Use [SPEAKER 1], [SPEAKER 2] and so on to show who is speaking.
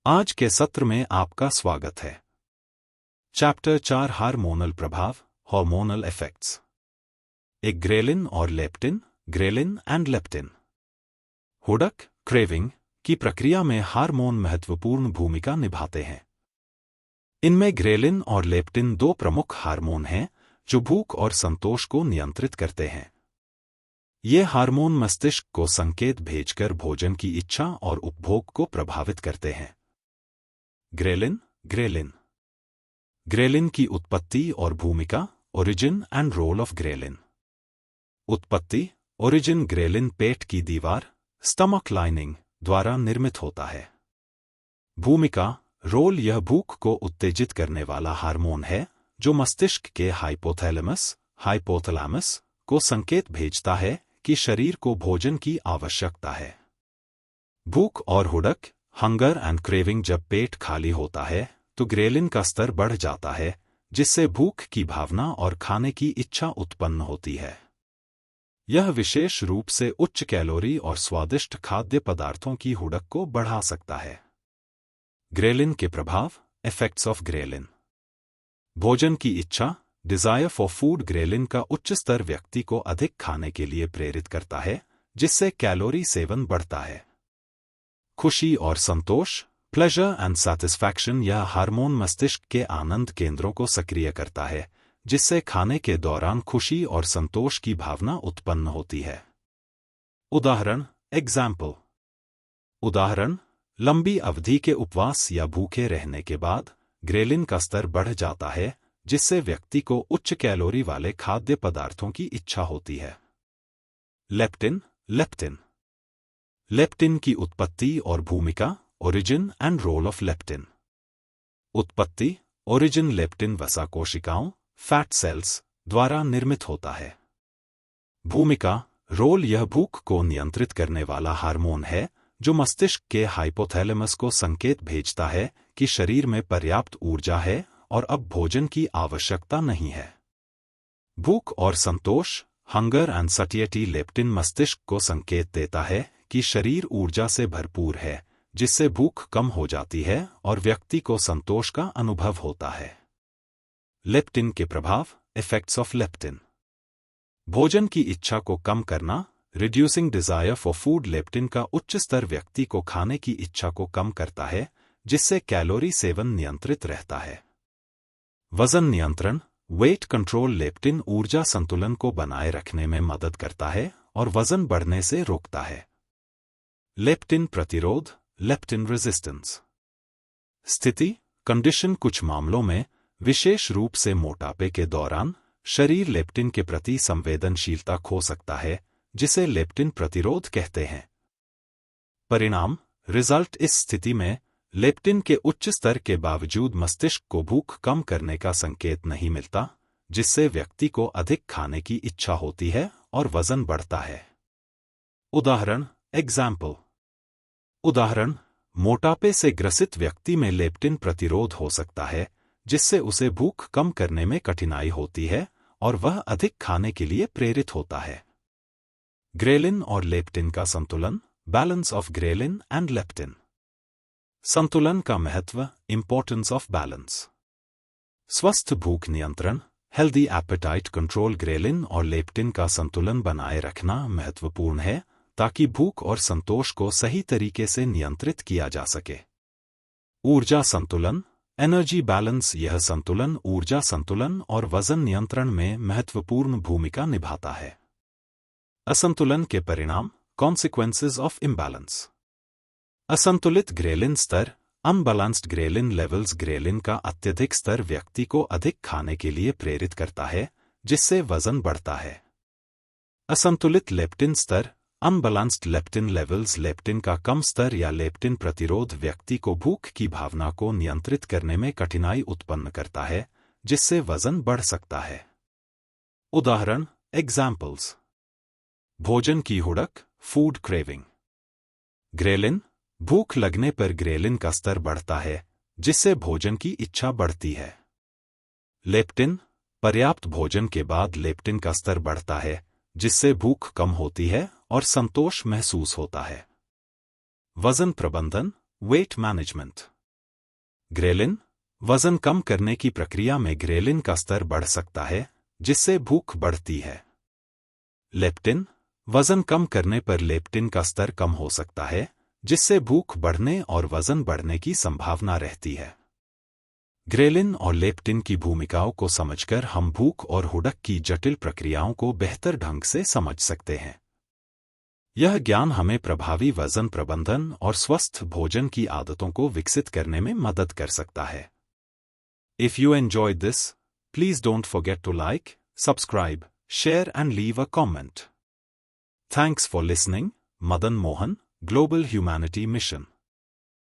[SPEAKER 1] आज के सत्र में आपका स्वागत है। चैप्टर 4 हार्मोनल प्रभाव, हार्मोनल इफेक्ट्स। एक ग्रेलिन और लेप्टिन, ग्रेलिन एंड लेप्टिन। हुडक, क्रेविंग की प्रक्रिया में हार्मोन महत्वपूर्ण भूमिका निभाते हैं। इनमें ग्रेलिन और लेप्टिन दो प्रमुख हार्मोन हैं जो भूख और संतोष को नियंत्रित करते हैं। ये हार्मोन मस्तिष्क को संकेत भेजकर भोजन की इच्छा और उपभोग को प्रभावित करते हैं। Ghrelin, ghrelin. ग्रेलिन की उत्पत्ति और भूमिका, origin and role of ghrelin. उत्पत्ति, ओरिजिन ग्रेलिन पेट की दीवार, स्टमक लाइनिंग द्वारा निर्मित होता है। भूमिका, रोल यह भूख को उत्तेजित करने वाला हार्मोन है जो मस्तिष्क के हाइपोथैलेमस को संकेत भेजता है कि शरीर को भोजन की आवश्यकता है। भूख और हुडक, हंगर एंड क्रेविंग। जब पेट खाली होता है तो ग्रेलिन का स्तर बढ़ जाता है जिससे भूख की भावना और खाने की इच्छा उत्पन्न होती है। यह विशेष रूप से उच्च कैलोरी और स्वादिष्ट खाद्य पदार्थों की हुडक को बढ़ा सकता है। ग्रेलिन के प्रभाव, इफेक्ट्स ऑफ ग्रेलिन। भोजन की इच्छा, डिजायर फॉर फूड। ग्रेलिन का उच्च स्तर व्यक्ति को अधिक खाने के लिए प्रेरित करता है जिससे कैलोरी सेवन बढ़ता है। खुशी और संतोष, प्लेजर एंड सैटिस्फैक्शन। यह हार्मोन मस्तिष्क के आनंद केंद्रों को सक्रिय करता है जिससे खाने के दौरान खुशी और संतोष की भावना उत्पन्न होती है। उदाहरण, एग्जाम्पल। उदाहरण, लंबी अवधि के उपवास या भूखे रहने के बाद ग्रेलिन का स्तर बढ़ जाता है जिससे व्यक्ति को उच्च कैलोरी वाले खाद्य पदार्थों की इच्छा होती है। Leptin, leptin. लेप्टिन की उत्पत्ति और भूमिका, origin and role of leptin. उत्पत्ति, ओरिजिन लेप्टिन वसा कोशिकाओं, फैट सेल्स द्वारा निर्मित होता है। भूमिका, रोल यह भूख को नियंत्रित करने वाला हार्मोन है जो मस्तिष्क के हाइपोथैलेमस को संकेत भेजता है कि शरीर में पर्याप्त ऊर्जा है और अब भोजन की आवश्यकता नहीं है। भूख और संतोष, हंगर एंड सटिएटी। लेप्टिन मस्तिष्क को संकेत देता है कि शरीर ऊर्जा से भरपूर है जिससे भूख कम हो जाती है और व्यक्ति को संतोष का अनुभव होता है। लेप्टिन के प्रभाव, इफेक्ट्स ऑफ लेप्टिन। भोजन की इच्छा को कम करना, reducing desire for food. Leptin का उच्च स्तर व्यक्ति को खाने की इच्छा को कम करता है जिससे कैलोरी सेवन नियंत्रित रहता है। वजन नियंत्रण, वेट कंट्रोल। लेप्टिन ऊर्जा संतुलन को बनाए रखने में मदद करता है और वजन बढ़ने से रोकता है। लेप्टिन प्रतिरोध, लेप्टिन रेजिस्टेंस। स्थिति, कंडीशन। कुछ मामलों में, विशेष रूप से मोटापे के दौरान, शरीर लेप्टिन के प्रति संवेदनशीलता खो सकता है जिसे लेप्टिन प्रतिरोध कहते हैं। परिणाम, रिजल्ट। इस स्थिति में लेप्टिन के उच्च स्तर के बावजूद मस्तिष्क को भूख कम करने का संकेत नहीं मिलता जिससे व्यक्ति को अधिक खाने की इच्छा होती है और वजन बढ़ता है। उदाहरण, एग्जाम्पल। उदाहरण, मोटापे से ग्रसित व्यक्ति में लेप्टिन प्रतिरोध हो सकता है जिससे उसे भूख कम करने में कठिनाई होती है और वह अधिक खाने के लिए प्रेरित होता है। ग्रेलिन और लेप्टिन का संतुलन, balance of ghrelin and leptin. संतुलन का महत्व, इंपॉर्टेंस ऑफ बैलेंस। स्वस्थ भूख नियंत्रण, हेल्दी एपेटाइट कंट्रोल। ग्रेलिन और लेप्टिन का संतुलन बनाए रखना महत्वपूर्ण है ताकि भूख और संतोष को सही तरीके से नियंत्रित किया जा सके। ऊर्जा संतुलन, एनर्जी बैलेंस। यह संतुलन ऊर्जा संतुलन और वजन नियंत्रण में महत्वपूर्ण भूमिका निभाता है। असंतुलन के परिणाम, कॉन्सिक्वेंसेस ऑफ इम्बैलेंस। असंतुलित ग्रेलिन स्तर, अनबैलेंस्ड ग्रेलिन लेवल्स। ग्रेलिन का अत्यधिक स्तर व्यक्ति को अधिक खाने के लिए प्रेरित करता है जिससे वजन बढ़ता है। असंतुलित लेप्टिन स्तर, अनबैलेंस्ड लेप्टिन लेवल्स। लेप्टिन का कम स्तर या लेप्टिन प्रतिरोध व्यक्ति को भूख की भावना को नियंत्रित करने में कठिनाई उत्पन्न करता है जिससे वजन बढ़ सकता है। उदाहरण, एग्जाम्पल्स। भोजन की हुडक, फूड क्रेविंग। ग्रेलिन, भूख लगने पर ग्रेलिन का स्तर बढ़ता है जिससे भोजन की इच्छा बढ़ती है। लेप्टिन, पर्याप्त भोजन के बाद लेप्टिन का स्तर बढ़ता है जिससे भूख कम होती है और संतोष महसूस होता है। वजन प्रबंधन, वेट मैनेजमेंट। ग्रेलिन, वजन कम करने की प्रक्रिया में ग्रेलिन का स्तर बढ़ सकता है, जिससे भूख बढ़ती है। लेप्टिन, वजन कम करने पर लेप्टिन का स्तर कम हो सकता है, जिससे भूख बढ़ने और वजन बढ़ने की संभावना रहती है। ग्रेलिन और लेप्टिन की भूमिकाओं को समझकर हम भूख और हुडक की जटिल प्रक्रियाओं को बेहतर ढंग से समझ सकते हैं। यह ज्ञान हमें प्रभावी वजन प्रबंधन और स्वस्थ भोजन की आदतों को विकसित करने में मदद कर सकता है। If you enjoyed this, please don't forget to like, subscribe, share and leave a comment. Thanks for listening. Madan Mohan, Global Humanity Mission.